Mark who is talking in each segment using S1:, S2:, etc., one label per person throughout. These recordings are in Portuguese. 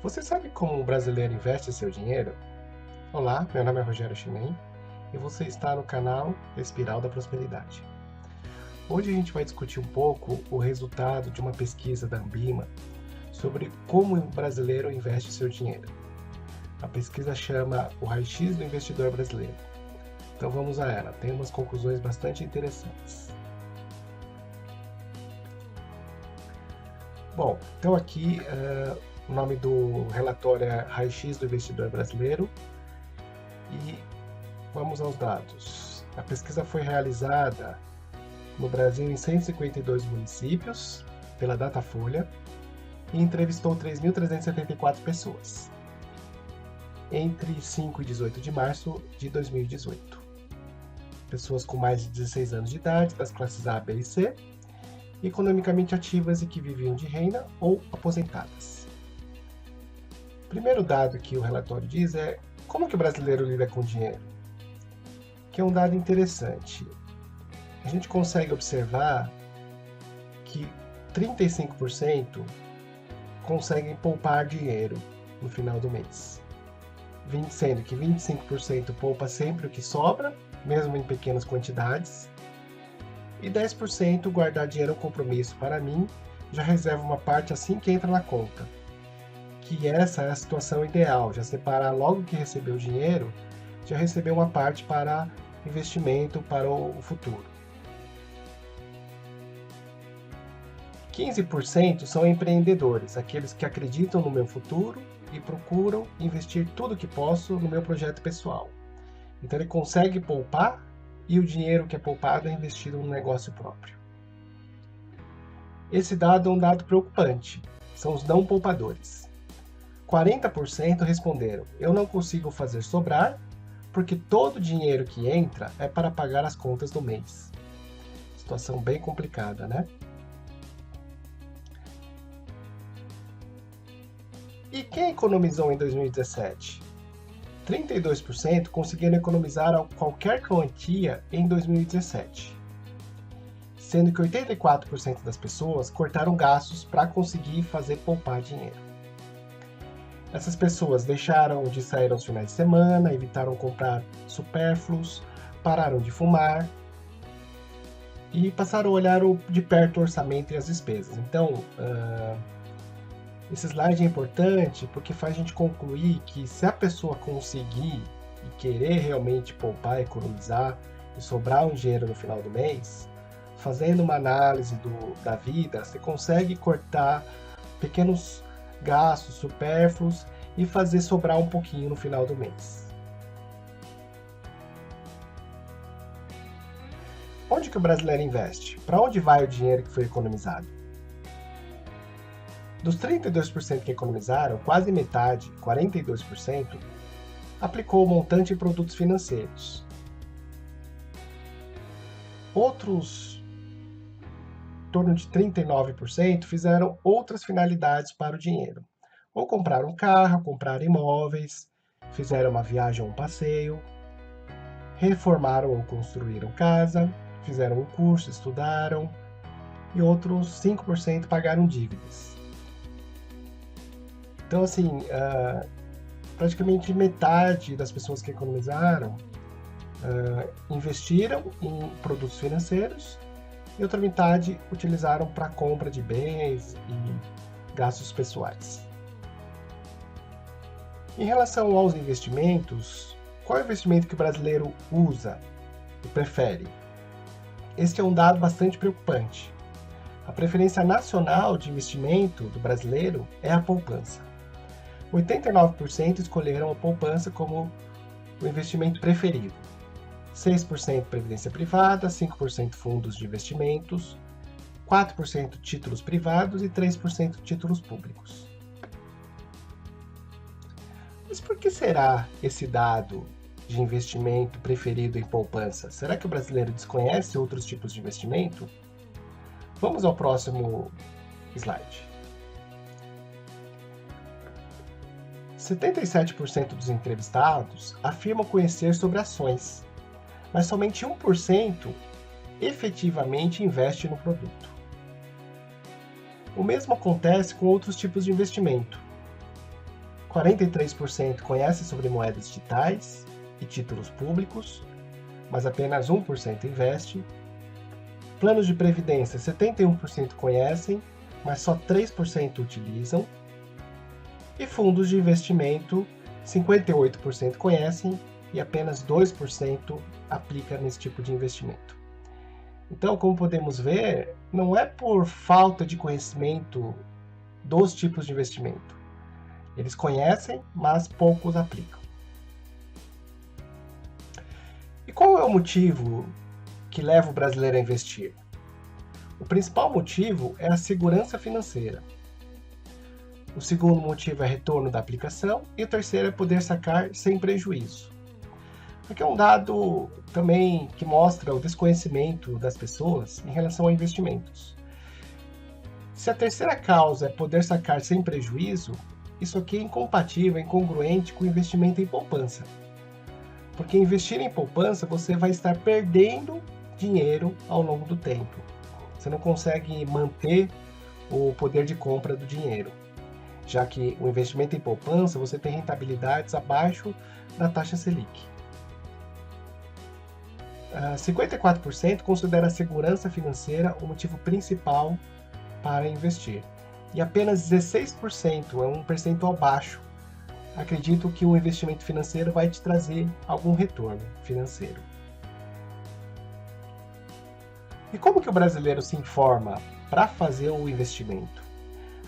S1: Você sabe como o brasileiro investe seu dinheiro? Olá, meu nome é Rogério Chinem e você está no canal Espiral da Prosperidade. Hoje a gente vai discutir um pouco o resultado de uma pesquisa da Ambima sobre como o brasileiro investe seu dinheiro. A pesquisa chama o Raio-X do Investidor Brasileiro. Então vamos a ela, tem umas conclusões bastante interessantes. Bom, então aqui o nome do relatório é Raio-X do Investidor Brasileiro e vamos aos dados. A pesquisa foi realizada no Brasil em 152 municípios pela Datafolha e entrevistou 3.374 pessoas entre 5 e 18 de março de 2018. Pessoas com mais de 16 anos de idade, das classes A, B e C, economicamente ativas e que viviam de renda ou aposentadas. O primeiro dado que o relatório diz é como que o brasileiro lida com dinheiro, que é um dado interessante. A gente consegue observar que 35% conseguem poupar dinheiro no final do mês, sendo que 25% poupa sempre o que sobra, mesmo em pequenas quantidades, e 10% guardar dinheiro é um compromisso para mim, já reserva uma parte assim que entra na conta, que essa é a situação ideal, já separar logo que recebeu o dinheiro, já receber uma parte para investimento para o futuro. 15% são empreendedores, aqueles que acreditam no meu futuro e procuram investir tudo que posso no meu projeto pessoal. Então ele consegue poupar e o dinheiro que é poupado é investido no negócio próprio. Esse dado é um dado preocupante, são os não poupadores. 40% responderam: eu não consigo fazer sobrar porque todo o dinheiro que entra é para pagar as contas do mês. Situação bem complicada, né? E quem economizou em 2017? 32% conseguiram economizar qualquer quantia em 2017, sendo que 84% das pessoas cortaram gastos para conseguir fazer poupar dinheiro. Essas pessoas deixaram de sair aos finais de semana, evitaram comprar supérfluos, pararam de fumar e passaram a olhar de perto o orçamento e as despesas. Então, esse slide é importante porque faz a gente concluir que se a pessoa conseguir e querer realmente poupar, economizar e sobrar um dinheiro no final do mês, fazendo uma análise da vida, você consegue cortar pequenos gastos supérfluos e fazer sobrar um pouquinho no final do mês. Onde que o brasileiro investe? Para onde vai o dinheiro que foi economizado? Dos 32% que economizaram, quase metade, 42%, aplicou o montante em produtos financeiros. Outros, em torno de 39%, fizeram outras finalidades para o dinheiro. Ou compraram um carro, compraram imóveis, fizeram uma viagem ou um passeio, reformaram ou construíram casa, fizeram um curso, estudaram, e outros 5% pagaram dívidas. Então, assim, praticamente metade das pessoas que economizaram investiram em produtos financeiros e outra metade utilizaram para compra de bens e gastos pessoais. Em relação aos investimentos, qual é o investimento que o brasileiro usa e prefere? Este é um dado bastante preocupante. A preferência nacional de investimento do brasileiro é a poupança. 89% escolheram a poupança como o investimento preferido. 6% previdência privada, 5% fundos de investimentos, 4% títulos privados e 3% títulos públicos. Mas por que será esse dado de investimento preferido em poupança? Será que o brasileiro desconhece outros tipos de investimento? Vamos ao próximo slide. 77% dos entrevistados afirmam conhecer sobre ações, mas somente 1% efetivamente investe no produto. O mesmo acontece com outros tipos de investimento. 43% conhece sobre moedas digitais e títulos públicos, mas apenas 1% investe. Planos de previdência, 71% conhecem, mas só 3% utilizam. E fundos de investimento, 58% conhecem e apenas 2% aplica nesse tipo de investimento. Então, como podemos ver, não é por falta de conhecimento dos tipos de investimento. Eles conhecem, mas poucos aplicam. E qual é o motivo que leva o brasileiro a investir? O principal motivo é a segurança financeira. O segundo motivo é retorno da aplicação e o terceiro é poder sacar sem prejuízo. Aqui é um dado também que mostra o desconhecimento das pessoas em relação a investimentos. Se a terceira causa é poder sacar sem prejuízo, isso aqui é incompatível, é incongruente com o investimento em poupança. Porque investir em poupança, você vai estar perdendo dinheiro ao longo do tempo. Você não consegue manter o poder de compra do dinheiro, já que o investimento em poupança, você tem rentabilidades abaixo da taxa Selic. 54% considera a segurança financeira o motivo principal para investir. E apenas 16%, é um percentual baixo, acredito que o investimento financeiro vai te trazer algum retorno financeiro. E como que o brasileiro se informa para fazer o investimento?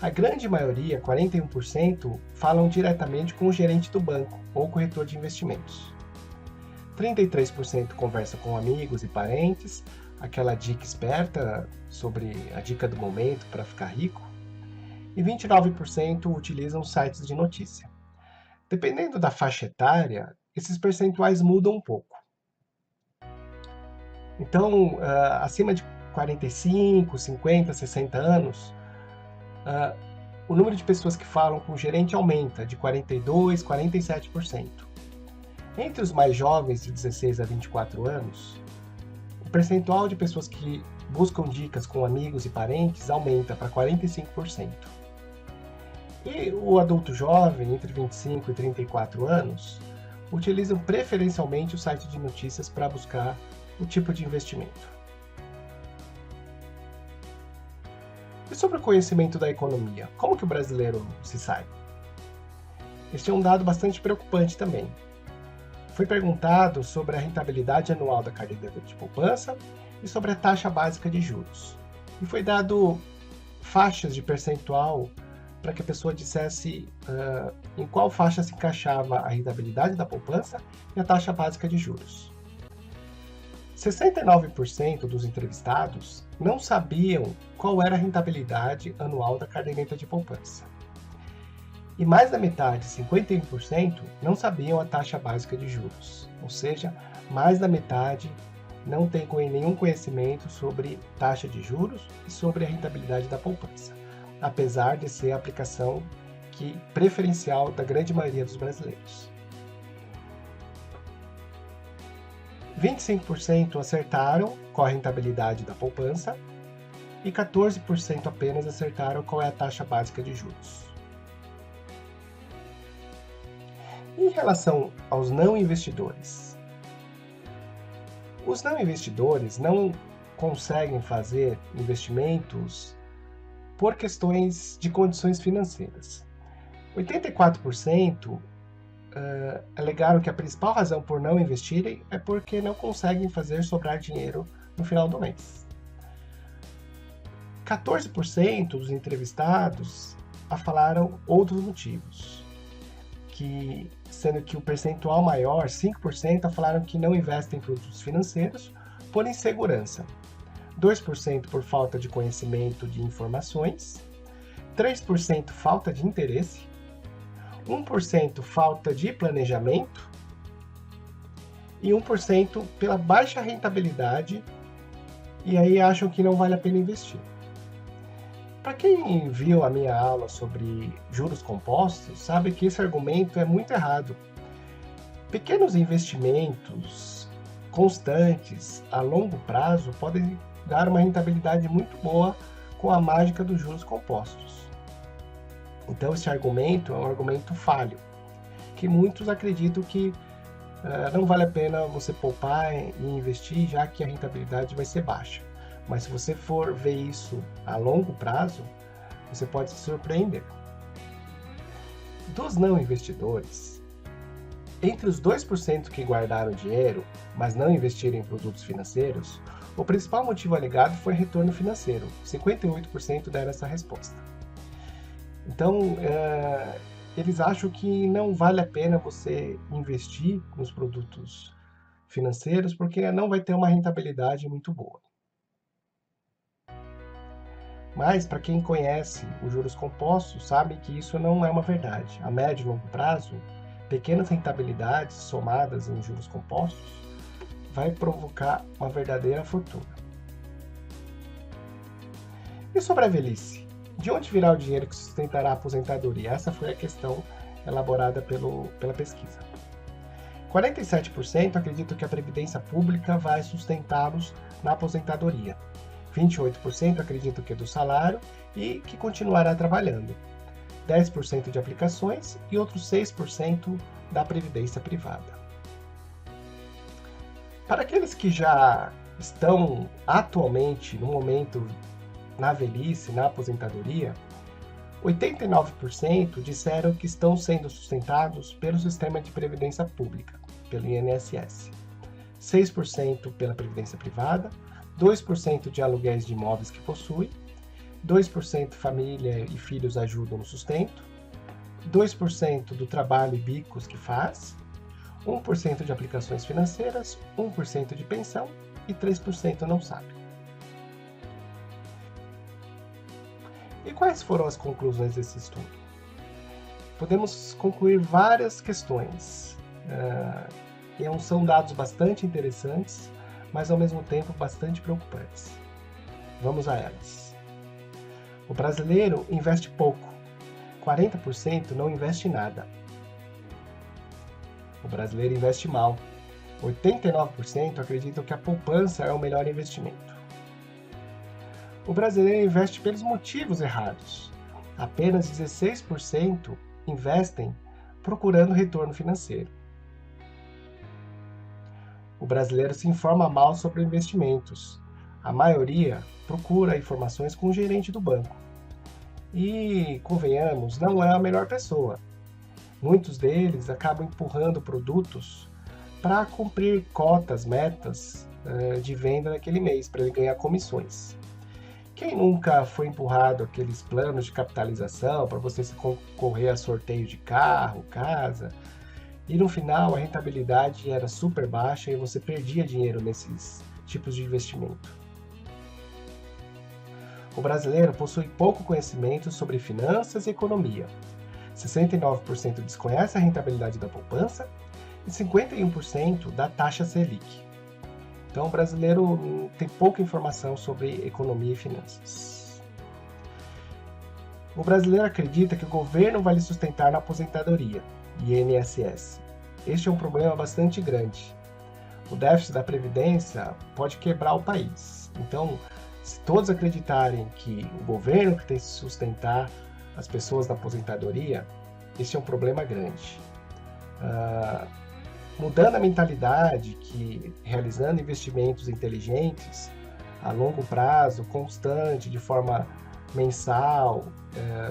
S1: A grande maioria, 41%, falam diretamente com o gerente do banco ou corretor de investimentos. 33% conversa com amigos e parentes, aquela dica esperta sobre a dica do momento para ficar rico. E 29% utilizam sites de notícia. Dependendo da faixa etária, esses percentuais mudam um pouco. Então, acima de 45, 50, 60 anos, o número de pessoas que falam com o gerente aumenta de 42%, 47%. Entre os mais jovens, de 16 a 24 anos, o percentual de pessoas que buscam dicas com amigos e parentes aumenta para 45%. E o adulto jovem, entre 25 e 34 anos, utilizam preferencialmente o site de notícias para buscar o tipo de investimento. E sobre o conhecimento da economia, como que o brasileiro se sai? Este é um dado bastante preocupante também. Foi perguntado sobre a rentabilidade anual da carteira de poupança e sobre a taxa básica de juros. E foi dado faixas de percentual para que a pessoa dissesse em qual faixa se encaixava a rentabilidade da poupança e a taxa básica de juros. 69% dos entrevistados não sabiam qual era a rentabilidade anual da caderneta de poupança. E mais da metade, 51%, não sabiam a taxa básica de juros. Ou seja, mais da metade não tem nenhum conhecimento sobre taxa de juros e sobre a rentabilidade da poupança, apesar de ser a aplicação preferencial da grande maioria dos brasileiros. 25% acertaram qual a rentabilidade da poupança e 14% apenas acertaram qual é a taxa básica de juros. Em relação aos não investidores, os não investidores não conseguem fazer investimentos por questões de condições financeiras. 84% alegaram que a principal razão por não investirem é porque não conseguem fazer sobrar dinheiro no final do mês. 14% dos entrevistados falaram outros motivos, sendo que o percentual maior, 5%, falaram que não investem em produtos financeiros por insegurança. 2% por falta de conhecimento de informações, 3% falta de interesse, 1% falta de planejamento e 1% pela baixa rentabilidade, e aí acham que não vale a pena investir. Para quem viu a minha aula sobre juros compostos, sabe que esse argumento é muito errado. Pequenos investimentos constantes a longo prazo podem dar uma rentabilidade muito boa com a mágica dos juros compostos. Então, esse argumento é um argumento falho, que muitos acreditam que não vale a pena você poupar e investir, já que a rentabilidade vai ser baixa. Mas se você for ver isso a longo prazo, você pode se surpreender. Dos não investidores, entre os 2% que guardaram dinheiro, mas não investiram em produtos financeiros, o principal motivo alegado foi retorno financeiro. 58% deram essa resposta. Então, eles acham que não vale a pena você investir nos produtos financeiros porque não vai ter uma rentabilidade muito boa. Mas, para quem conhece os juros compostos, sabe que isso não é uma verdade. A médio e longo prazo, pequenas rentabilidades somadas em juros compostos vai provocar uma verdadeira fortuna. E sobre a velhice? De onde virá o dinheiro que sustentará a aposentadoria? Essa foi a questão elaborada pela pesquisa. 47% acreditam que a previdência pública vai sustentá-los na aposentadoria. 28% acreditam que é do salário e que continuará trabalhando. 10% de aplicações e outros 6% da previdência privada. Para aqueles que já estão atualmente, no momento, na velhice, na aposentadoria, 89% disseram que estão sendo sustentados pelo sistema de previdência pública, pelo INSS. 6% pela previdência privada, 2% de aluguéis de imóveis que possui, 2% família e filhos ajudam no sustento, 2% do trabalho e bicos que faz, 1% de aplicações financeiras, 1% de pensão e 3% não sabe. E quais foram as conclusões desse estudo? Podemos concluir várias questões. São dados bastante interessantes, mas ao mesmo tempo bastante preocupantes. Vamos a elas. O brasileiro investe pouco, 40% não investe nada. O brasileiro investe mal, 89% acreditam que a poupança é o melhor investimento. O brasileiro investe pelos motivos errados, apenas 16% investem procurando retorno financeiro. O brasileiro se informa mal sobre investimentos. A maioria procura informações com o gerente do banco. E, convenhamos, não é a melhor pessoa. Muitos deles acabam empurrando produtos para cumprir cotas, metas de venda naquele mês, para ele ganhar comissões. Quem nunca foi empurrado aqueles planos de capitalização para você se concorrer a sorteio de carro, casa, e no final a rentabilidade era super baixa e você perdia dinheiro nesses tipos de investimento? O brasileiro possui pouco conhecimento sobre finanças e economia. 69% desconhece a rentabilidade da poupança e 51% da taxa Selic. Então, o brasileiro tem pouca informação sobre economia e finanças. O brasileiro acredita que o governo vai lhe sustentar na aposentadoria, INSS. Este é um problema bastante grande. O déficit da Previdência pode quebrar o país. Então, se todos acreditarem que o governo que tem que sustentar as pessoas na aposentadoria, este é um problema grande. Mudando a mentalidade que realizando investimentos inteligentes, a longo prazo, constante, de forma mensal,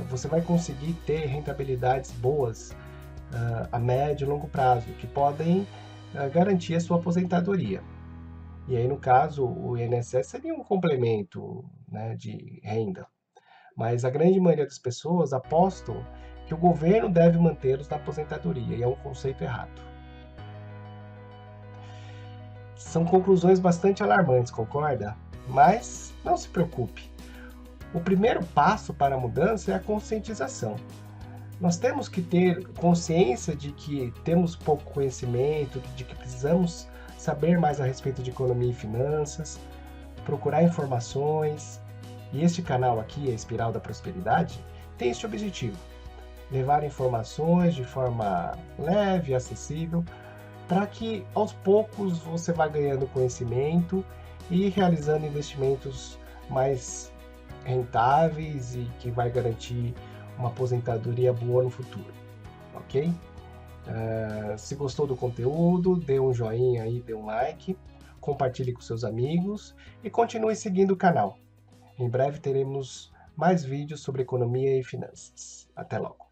S1: você vai conseguir ter rentabilidades boas a médio e longo prazo, que podem garantir a sua aposentadoria. E aí, no caso, o INSS seria um complemento, né, de renda. Mas a grande maioria das pessoas apostam que o governo deve mantê-los na aposentadoria, e é um conceito errado. São conclusões bastante alarmantes, concorda? Mas não se preocupe. O primeiro passo para a mudança é a conscientização. Nós temos que ter consciência de que temos pouco conhecimento, de que precisamos saber mais a respeito de economia e finanças, procurar informações. E este canal aqui, a Espiral da Prosperidade, tem este objetivo: levar informações de forma leve e acessível, para que aos poucos você vá ganhando conhecimento e realizando investimentos mais rentáveis e que vai garantir uma aposentadoria boa no futuro, ok? Se gostou do conteúdo, dê um joinha aí, dê um like, compartilhe com seus amigos e continue seguindo o canal. Em breve teremos mais vídeos sobre economia e finanças. Até logo!